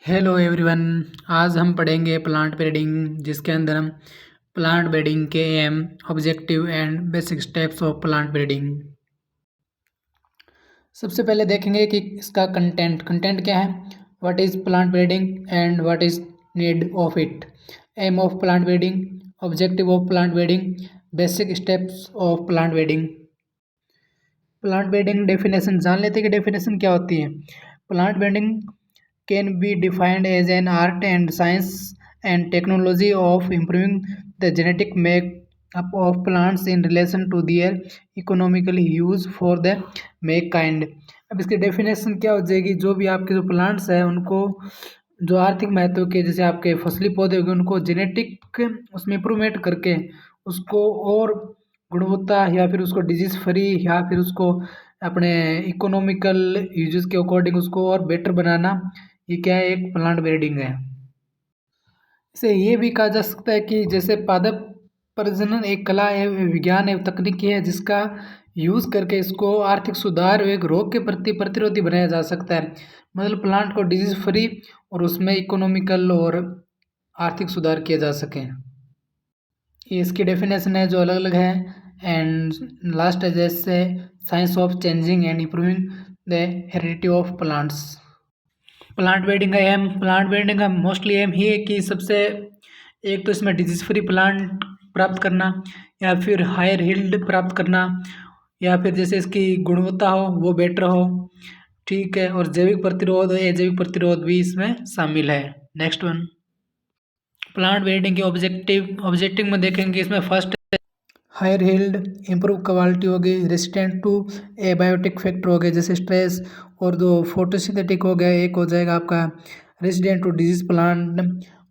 Hello everyone. आज हम पढ़ेंगे प्लांट ब्रीडिंग, जिसके अंदर हम प्लांट ब्रीडिंग के aim, objective and basic steps of plant breeding. सबसे पहले देखेंगे कि इसका कंटेंट क्या है। What is plant breeding and what is need of it. Aim of plant breeding, objective of plant breeding, basic steps of plant breeding. Plant breeding definition जान लेते हैं कि डेफिनेशन क्या होती है। Plant breeding can be defined as an art and science and technology of improving the genetic makeup of plants in relation to their economical use for the mankind। अब इसकी definition क्या हो जाएगी, जो भी आपके जो प्लांट्स हैं उनको जो आर्थिक महत्व के, जैसे आपके फसली पौधे हो गए, उनको जेनेटिक उसमें इम्प्रूवमेंट करके उसको और गुणवत्ता या फिर उसको डिजीज फ्री या फिर उसको अपने इकोनॉमिकल यूजेस के अकॉर्डिंग उसको और बेटर बनाना, ये क्या है, एक प्लांट ब्रीडिंग है। इसे ये भी कहा जा सकता है कि जैसे पादप प्रजनन एक कला एवं विज्ञान एवं तकनीकी है, जिसका यूज़ करके इसको आर्थिक सुधार एवं रोग के प्रति प्रतिरोधी बनाया जा सकता है। मतलब प्लांट को डिजीज फ्री और उसमें इकोनॉमिकल और आर्थिक सुधार किया जा सके। ये इसकी डेफिनेशन है जो अलग अलग है। एंड लास्ट है जैसे science of changing and improving the heredity of plants. Plant breeding का मोस्टली एम ही है कि सबसे एक तो इसमें डिजीज फ्री प्लांट प्राप्त करना, या फिर हायर यील्ड प्राप्त करना, या फिर जैसे इसकी गुणवत्ता हो वो बेटर हो, ठीक है। और जैविक प्रतिरोध, अजैविक प्रतिरोध भी इसमें शामिल है। नेक्स्ट वन, प्लांट ब्रीडिंग के ऑब्जेक्टिव में देखेंगे, इसमें first higher yield, improve quality हो गई, रेसिस्टेंट टू एबायोटिक फैक्टर हो गए जैसे स्ट्रेस, और जो फोटोसिंथेटिक हो गया, एक हो जाएगा आपका रेसिस्टेंट टू डिजीज प्लांट,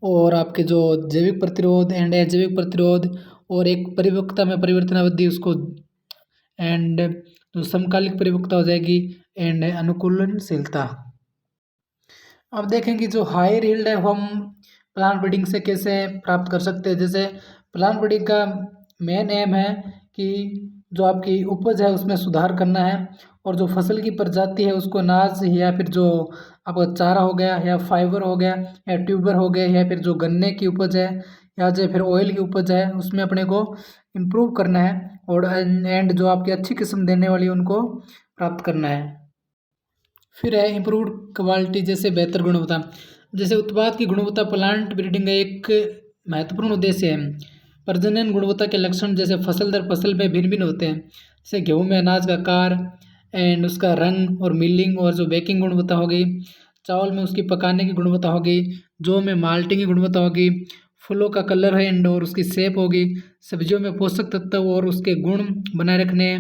और आपके जो जैविक प्रतिरोध एंड अजैविक प्रतिरोध, और एक परिपक्वता में परिवर्तन अवधि उसको, एंड जो समकालिक परिपक्वता हो जाएगी, एंड अनुकूलनशीलता। अब देखेंगे जो हायर यील्ड है हम प्लांट ब्रीडिंग से कैसे प्राप्त कर सकते हैं। जैसे प्लांट ब्रीडिंग का मेन एम है कि जो आपकी उपज है उसमें सुधार करना है, और जो फसल की प्रजाति है उसको अनाज या फिर जो आपका चारा हो गया, या फाइबर हो गया, या ट्यूबर हो गया, या फिर जो गन्ने की उपज है, या जो फिर ऑयल की उपज है, उसमें अपने को इम्प्रूव करना है, और एंड जो आपकी अच्छी किस्म देने वाली उनको प्राप्त करना है। फिर है इम्प्रूव्ड क्वालिटी, जैसे बेहतर गुणवत्ता। जैसे उत्पाद की गुणवत्ता प्लांट ब्रीडिंग का एक महत्वपूर्ण उद्देश्य है। प्रजनन गुणवत्ता के लक्षण जैसे फसल दर फसल में भिन्न भिन्न होते हैं। जैसे गेहूं में अनाज का आकार एंड उसका रंग और मिलिंग, और जो बेकिंग गुणवत्ता होगी, चावल में उसकी पकाने की गुणवत्ता होगी, जौ में माल्टिंग की गुणवत्ता होगी, फूलों का कलर है एंड और उसकी शेप होगी, सब्जियों में पोषक तत्व और उसके गुण बनाए रखने,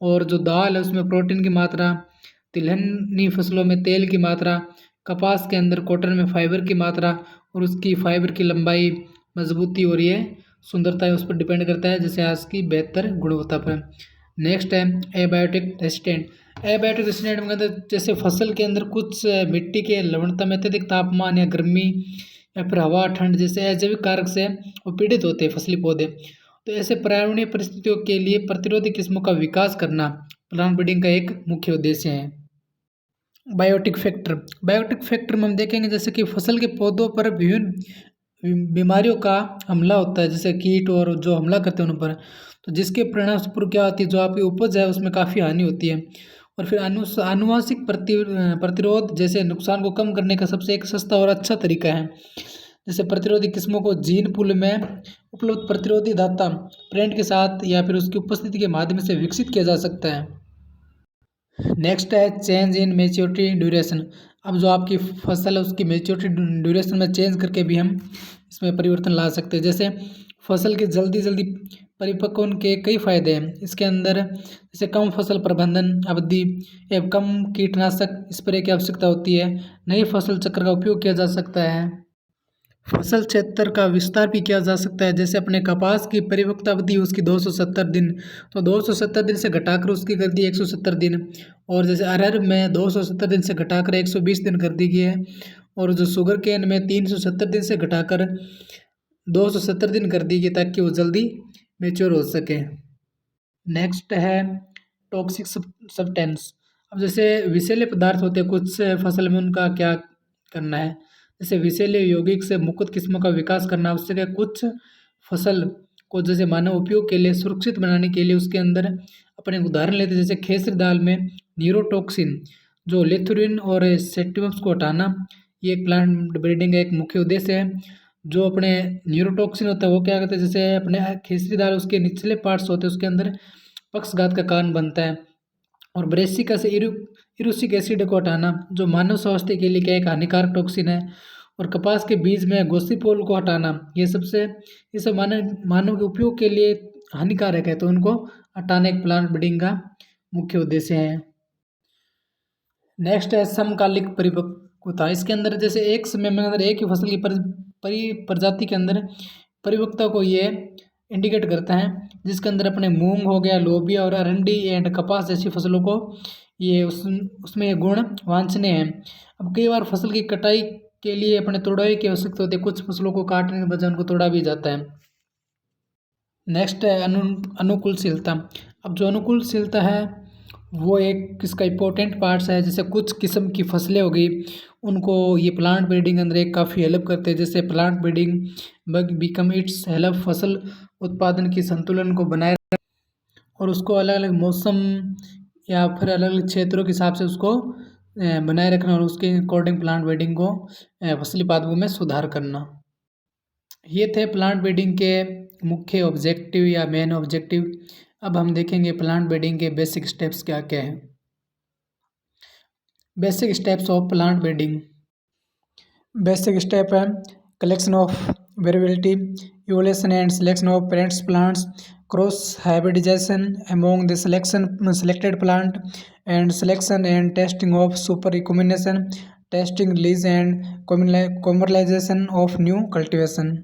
और जो दाल है उसमें प्रोटीन की मात्रा, तिलहनी फसलों में तेल की मात्रा, कपास के अंदर कॉटन में फाइबर की मात्रा, और उसकी फाइबर की लंबाई, मजबूती, और ये सुंदरता है उस पर डिपेंड करता है, जैसे आज की बेहतर गुणवत्ता पर। नेक्स्ट है एबायोटिक रेसिस्टेंट। एबायोटिक रेसिस्टेंट में जैसे फसल के अंदर कुछ मिट्टी के लवणता में अत्यधिक तापमान या गर्मी या फिर हवा ठंड जैसे अजैविक कारक से वो पीड़ित होते हैं फसली पौधे। तो ऐसे पर्यावरणीय परिस्थितियों के लिए प्रतिरोधी किस्मों का विकास करना प्लांट ब्रीडिंग का एक मुख्य उद्देश्य है। बायोटिक फैक्टर में हम देखेंगे जैसे कि फसल के पौधों पर विभिन्न बीमारियों का हमला होता है, जैसे कीट और जो हमला करते हैं उन पर, तो जिसके परिणामस्वरूप क्या होती है, जो आपकी उपज है उसमें काफ़ी हानि होती है। और फिर आनुवंशिक प्रतिरोध जैसे नुकसान को कम करने का सबसे एक सस्ता और अच्छा तरीका है। जैसे प्रतिरोधी किस्मों को जीन पूल में उपलब्ध प्रतिरोधी धाता प्रेंट के साथ या फिर उसकी उपस्थिति के माध्यम से विकसित किया जा सकता है। नेक्स्ट है चेंज इन मेच्योरिटी ड्यूरेशन। अब जो आपकी फसल है उसकी मेच्योरिटी ड्यूरेशन में चेंज करके भी हम इसमें परिवर्तन ला सकते हैं। जैसे फसल के जल्दी जल्दी परिपक्व होने के कई फायदे हैं इसके अंदर, जैसे कम फसल प्रबंधन अवधि एवं कम कीटनाशक स्प्रे की आवश्यकता होती है। नई फसल चक्र का उपयोग किया जा सकता है। फसल क्षेत्र का विस्तार भी किया जा सकता है। जैसे अपने कपास की परिपक्वता अवधि उसकी 270 दिन, तो 270 दिन से घटाकर उसकी कर दी 170 दिन। और जैसे अरहर में 270 दिन से घटाकर 120 दिन कर दी गई है। और जो शुगर केन में 370 दिन से घटाकर 270 दिन कर दी गई, ताकि वो जल्दी मेच्योर हो सके। नेक्स्ट है टॉक्सिक सब्सटेंस। अब जैसे विषैले पदार्थ होते हैं कुछ फसल में, उनका क्या करना है। जैसे विषैले यौगिक से मुक्त किस्मों का विकास करना आवश्यक है। कुछ फसल को जैसे मानव उपयोग के लिए सुरक्षित बनाने के लिए उसके अंदर अपने उदाहरण लेते हैं, जैसे खेसरी दाल में न्यूरोटॉक्सिन जो लेथुरिन और सेटिवम्स को हटाना, ये एक प्लांट ब्रीडिंग का एक मुख्य उद्देश्य है। जो अपने न्यूरोटॉक्सिन होता है वो क्या कहते हैं, जैसे अपने खेसरी दाल उसके निचले पार्ट्स होते हैं उसके अंदर पक्षघात का कारण बनता है। और ब्रेसिका से इरुसिक एसिड को हटाना जो मानव स्वास्थ्य के लिए क्या एक हानिकारक टॉक्सिन है। और कपास के बीज में गोसिपोल को हटाना, ये सब मानव के उपयोग के लिए हानिकारक है, तो उनको हटाना एक प्लांट ब्रीडिंग का मुख्य उद्देश्य है। नेक्स्ट है समकालिक परिपक्वता। इसके अंदर जैसे एक समय में अंदर एक ही फसल की प्रजाति के अंदर परिपक्वता को ये इंडिकेट करता है, जिसके अंदर अपने मूंग हो गया, लोबिया और अरंडी एंड कपास जैसी फसलों को ये उसमें ये गुण वांछनीय हैं। अब कई बार फसल की कटाई के लिए अपने तोड़ाई की आवश्यकता होती है, कुछ फसलों को काटने के बजाय उनको तोड़ा भी जाता है। नेक्स्ट है अनुकूलशीलता। अब जो अनुकूलशीलता है वो एक किसका इम्पोर्टेंट पार्ट्स है, जैसे कुछ किस्म की फसलें हो गई उनको ये प्लांट ब्रीडिंग अंदर एक काफ़ी हेल्प करते हैं। जैसे plant breeding become it's help फसल उत्पादन की संतुलन को बनाए और उसको अलग अलग मौसम या फिर अलग अलग क्षेत्रों के हिसाब से उसको बनाए रखना और उसके अकॉर्डिंग प्लांट ब्रीडिंग को फसली पादपों में सुधार करना। ये थे प्लांट ब्रीडिंग के मुख्य ऑब्जेक्टिव या मेन ऑब्जेक्टिव। अब हम देखेंगे प्लांट ब्रीडिंग के बेसिक स्टेप्स क्या क्या हैं। Basic steps of plant breeding. Basic step है collection of variability, evolution and selection of parents plants, cross hybridization among the selected plant, and selection and testing of super recombination, testing, release and commercialization of new cultivation।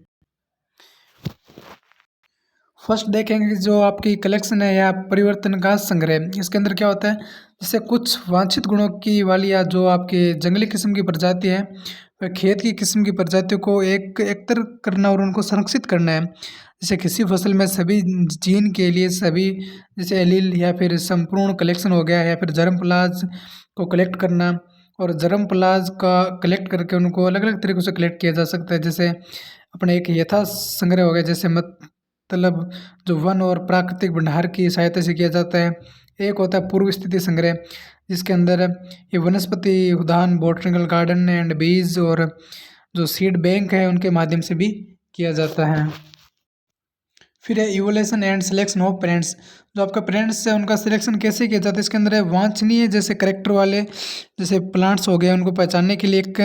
First देखेंगे कि जो आपकी collection है या परिवर्तन का संग्रह, इसके अंदर क्या होता है, जैसे कुछ वांछित गुणों की वाली या जो आपके जंगली किस्म की प्रजाति है वह खेत की किस्म की प्रजातियों को एकत्र करना और उनको संरक्षित करना है। जैसे किसी फसल में सभी जीन के लिए सभी जैसे एलील या फिर संपूर्ण कलेक्शन हो गया, या फिर जर्मप्लाज को कलेक्ट करना और जर्मप्लाज का कलेक्ट करके उनको अलग अलग तरीक़ों से कलेक्ट किया जा सकता है। जैसे अपने एक यथा संग्रह हो गया, जैसे मतलब जो वन और प्राकृतिक भंडार की सहायता से किया जाता है। एक होता है पूर्व स्थिति संग्रह, जिसके अंदर ये वनस्पति उद्यान, बॉटनिकल गार्डन एंड बीज और जो सीड बैंक है उनके माध्यम से भी किया जाता है। फिर है evolution and selection of parents. जो आपका पेरेंट्स है उनका सिलेक्शन कैसे किया जाता है, इसके अंदर है वांछनीय जैसे करेक्टर वाले जैसे प्लांट्स हो गए उनको पहचानने के लिए एक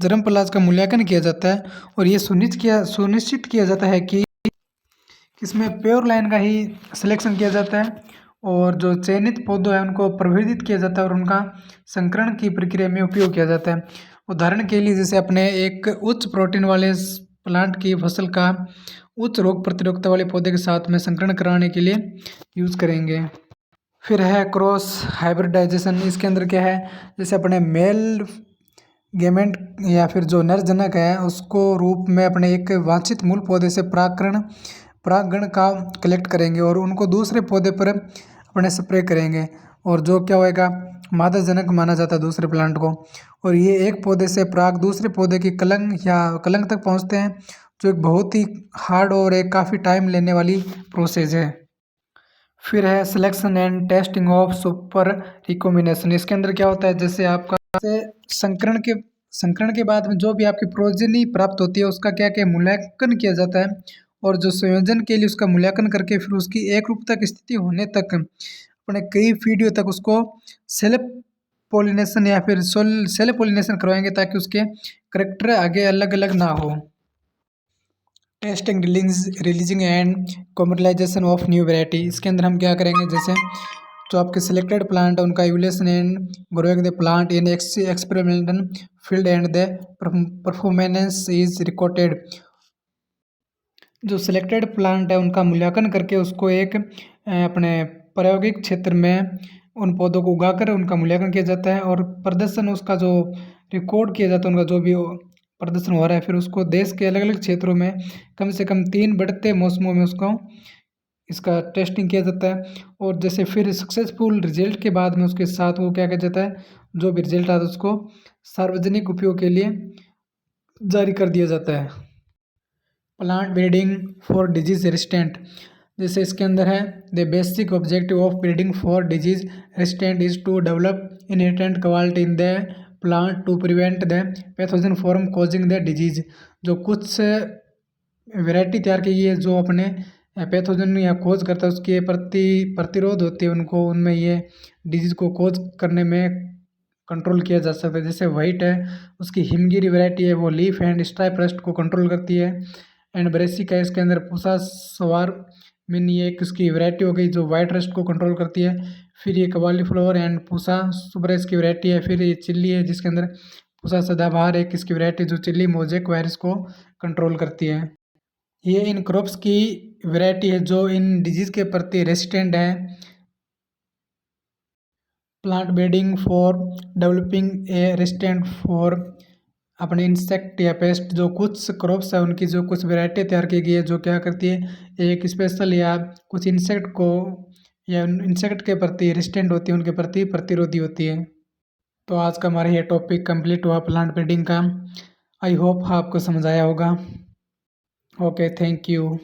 जर्मप्लाज का मूल्यांकन किया जाता है और ये सुनिश्चित किया जाता है कि इसमें प्योर लाइन का ही सिलेक्शन किया जाता है और जो चयनित पौधों है उनको प्रभेदित किया जाता है और उनका संकरण की प्रक्रिया में उपयोग किया जाता है। उदाहरण के लिए जैसे अपने एक उच्च प्रोटीन वाले प्लांट की फसल का उच्च रोग प्रतिरोधकता वाले पौधे के साथ में संकरण कराने के लिए यूज़ करेंगे। फिर है क्रॉस हाइब्रिडाइजेशन। इसके अंदर क्या है, जैसे अपने मेल गेमेंट या फिर जो नर जनक है उसको रूप में अपने एक वांछित मूल पौधे से परागण का कलेक्ट करेंगे और उनको दूसरे पौधे पर अपने स्प्रे करेंगे और जो क्या होएगा मादा जनक माना जाता है दूसरे प्लांट को। और ये एक पौधे से पराग दूसरे पौधे की कलंग तक पहुंचते हैं, जो एक बहुत ही हार्ड और एक काफ़ी टाइम लेने वाली प्रोसेस है। फिर है selection and testing of super recombination. इसके अंदर क्या होता है, जैसे आपका संकरण के बाद में जो भी आपकी प्रोजेनी प्राप्त होती है उसका क्या क्या मूल्यांकन किया जाता है और जो संयोजन के लिए उसका मूल्यांकन करके फिर उसकी एक रूपता की स्थिति होने तक अपने कई पीढ़ियों तक उसको सेल्फ पोलिनेशन या फिर सेल्फ पोलिनेशन करवाएंगे ताकि उसके करेक्टर आगे अलग अलग ना हो। Testing, releasing and commercialisation of new variety. इसके अंदर हम क्या करेंगे, जैसे जो आपके सिलेक्टेड प्लांट है उनका evolution and growing the plant in experimental field and the performance is recorded. जो सिलेक्टेड प्लांट है उनका मूल्यांकन करके उसको एक अपने प्रायोगिक क्षेत्र में उन पौधों को उगाकर उनका मूल्यांकन किया जाता है और प्रदर्शन उसका जो रिकॉर्ड किया जाता है उनका जो भी प्रदर्शन हो रहा है, फिर उसको देश के अलग अलग क्षेत्रों में कम से कम 3 बढ़ते मौसमों में उसको इसका टेस्टिंग किया जाता है। और जैसे फिर सक्सेसफुल रिजल्ट के बाद में उसके साथ वो क्या किया जाता है, जो भी रिजल्ट आता है उसको सार्वजनिक उपयोग के लिए जारी कर दिया जाता है। Plant breeding for disease resistant, जैसे इसके अंदर है the basic objective of breeding for disease resistant is to develop inherent quality in the plant to prevent the pathogen from causing the disease. जो कुछ वैरायटी तैयार की गई है जो अपने पैथोजन या खोज करता है उसके प्रतिरोध होती है उनको, उनमें ये डिजीज को खोज करने में कंट्रोल किया जा सकता है। जैसे वाइट है उसकी हिमगिरी वैरायटी है, वो लीफ एंड स्ट्राइप रस्ट को कंट्रोल करती है। एंड ब्रेसिक है इसके अंदर पूसा सवार मीन ये एक उसकी वैरायटी हो गई जो वाइट रस्ट को कंट्रोल करती है। फिर ये कवाली फ्लावर एंड पूसा सुब्रेस की वैरायटी है। फिर ये चिल्ली है जिसके अंदर पूसा सदाबहार एक इसकी वैरायटी जो चिल्ली मोजेक वायरस को कंट्रोल करती है। ये इन क्रॉप्स की वैरायटी है जो इन डिजीज़ के प्रति रेसिस्टेंट है। Plant breeding for developing a resistant for अपने इंसेक्ट या पेस्ट, जो कुछ क्रॉप्स है उनकी जो कुछ वैरायटी तैयार की गई है जो क्या करती है एक स्पेशल या कुछ इंसेक्ट को या इंसेक्ट के प्रति रेसिस्टेंट होती है, उनके प्रति प्रतिरोधी होती है। तो आज का हमारा ये टॉपिक कंप्लीट हुआ प्लांट ब्रीडिंग का। आई होप आपको समझ आया होगा। Okay, thank you.